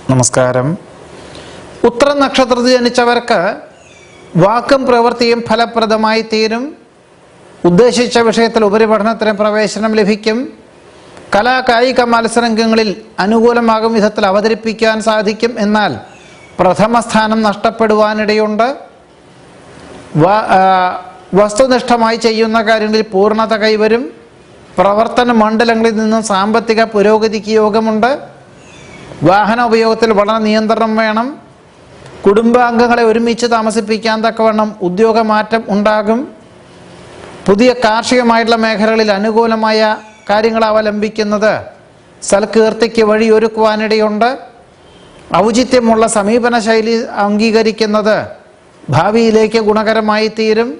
നമസ്കാരം. ഉത്തര നക്ഷത്രത്തിൽ ജനിച്ചവർക്ക് വാക്കും പ്രവൃത്തിയും ഫലപ്രദമായി തീരും. ഉദ്ദേശിച്ച വിഷയത്തിൽ ഉപരിപഠനത്തിന് പ്രവേശനം ലഭിക്കും. കലാകായിക മത്സരങ്ങളിൽ അനുകൂലമാകും വിധത്തിൽ അവതരിപ്പിക്കാൻ സാധിക്കും. എന്നാൽ പ്രഥമ സ്ഥാനം നഷ്ടപ്പെടുവാനിടയുണ്ട്. വസ്തുനിഷ്ഠമായി ചെയ്യുന്ന കാര്യങ്ങളിൽ പൂർണ്ണത കൈവരും. പ്രവർത്തന മണ്ഡലങ്ങളിൽ നിന്നും സാമ്പത്തിക പുരോഗതിക്ക് യോഗമുണ്ട്. വാഹന ഉപയോഗത്തിൽ വളരെ നിയന്ത്രണം വേണം. കുടുംബാംഗങ്ങളെ ഒരുമിച്ച് താമസിപ്പിക്കാൻ തക്കവണ്ണം ഉദ്യോഗമാറ്റം ഉണ്ടാകും. പുതിയ കാർഷികമായിട്ടുള്ള മേഖലകളിൽ അനുകൂലമായ കാര്യങ്ങൾ അവലംബിക്കുന്നത് സൽകീർത്തിക്ക് വഴിയൊരുക്കുവാനിടയുണ്ട്. ഔചിത്യമുള്ള സമീപന ശൈലി അംഗീകരിക്കുന്നത് ഭാവിയിലേക്ക് ഗുണകരമായി തീരും.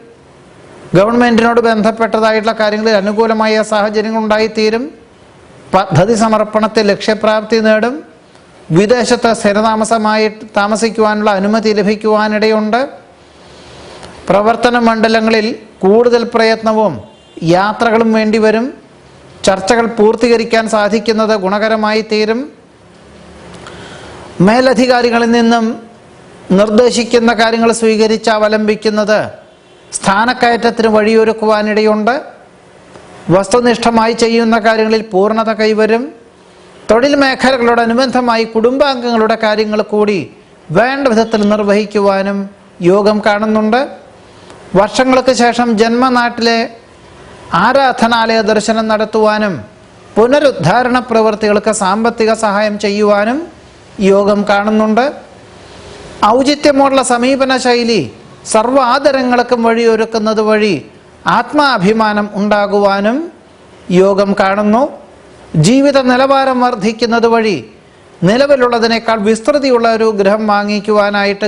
ഗവൺമെൻറ്റിനോട് ബന്ധപ്പെട്ടതായിട്ടുള്ള കാര്യങ്ങളിൽ അനുകൂലമായ സാഹചര്യങ്ങൾ ഉണ്ടായിത്തീരും. പദ്ധതി സമർപ്പണത്തിൽ ലക്ഷ്യപ്രാപ്തി നേടും. വിദേശത്ത് സ്ഥിരതാമസമായി താമസിക്കുവാനുള്ള അനുമതി ലഭിക്കുവാനിടയുണ്ട്. പ്രവർത്തന മണ്ഡലങ്ങളിൽ കൂടുതൽ പ്രയത്നവും യാത്രകളും വേണ്ടിവരും. ചർച്ചകൾ പൂർത്തീകരിക്കാൻ സാധിക്കുന്നത് ഗുണകരമായി തീരും. മേലധികാരികളിൽ നിന്നും നിർദ്ദേശിക്കുന്ന കാര്യങ്ങൾ സ്വീകരിച്ച് അവലംബിക്കുന്നത് സ്ഥാനക്കയറ്റത്തിന് വഴിയൊരുക്കുവാനിടയുണ്ട്. വസ്തുനിഷ്ഠമായി ചെയ്യുന്ന കാര്യങ്ങളിൽ പൂർണ്ണത കൈവരും. തൊഴിൽ മേഖലകളോടനുബന്ധമായി കുടുംബാംഗങ്ങളുടെ കാര്യങ്ങൾ കൂടി വേണ്ട വിധത്തിൽ നിർവഹിക്കുവാനും യോഗം കാണുന്നുണ്ട്. വർഷങ്ങൾക്ക് ശേഷം ജന്മനാട്ടിലെ ആരാധനാലയ ദർശനം നടത്തുവാനും പുനരുദ്ധാരണ പ്രവൃത്തികൾക്ക് സാമ്പത്തിക സഹായം ചെയ്യുവാനും യോഗം കാണുന്നുണ്ട്. ഔചിത്യമുള്ള സമീപന ശൈലി സർവാദരങ്ങൾക്കും വഴിയൊരുക്കുന്നത് വഴി ആത്മാഭിമാനം ഉണ്ടാകുവാനും യോഗം കാണുന്നു. ജീവിത നിലവാരം വർദ്ധിക്കുന്നത് വഴി നിലവിലുള്ളതിനേക്കാൾ വിസ്തൃതിയുള്ള ഒരു ഗൃഹം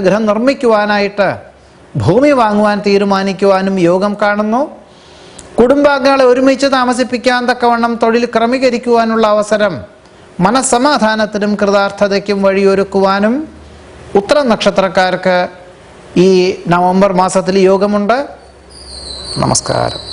ഗൃഹം നിർമ്മിക്കുവാനായിട്ട് ഭൂമി വാങ്ങുവാൻ തീരുമാനിക്കുവാനും യോഗം കാണുന്നു. കുടുംബാംഗങ്ങളെ ഒരുമിച്ച് താമസിപ്പിക്കാൻ തക്കവണ്ണം തൊഴിൽ ക്രമീകരിക്കുവാനുള്ള അവസരം മനസ്സമാധാനത്തിനും കൃതാർത്ഥതയ്ക്കും വഴിയൊരുക്കുവാനും ഉത്തര നക്ഷത്രക്കാർക്ക് ഈ നവംബർ മാസത്തിൽ യോഗമുണ്ട്. നമസ്കാരം.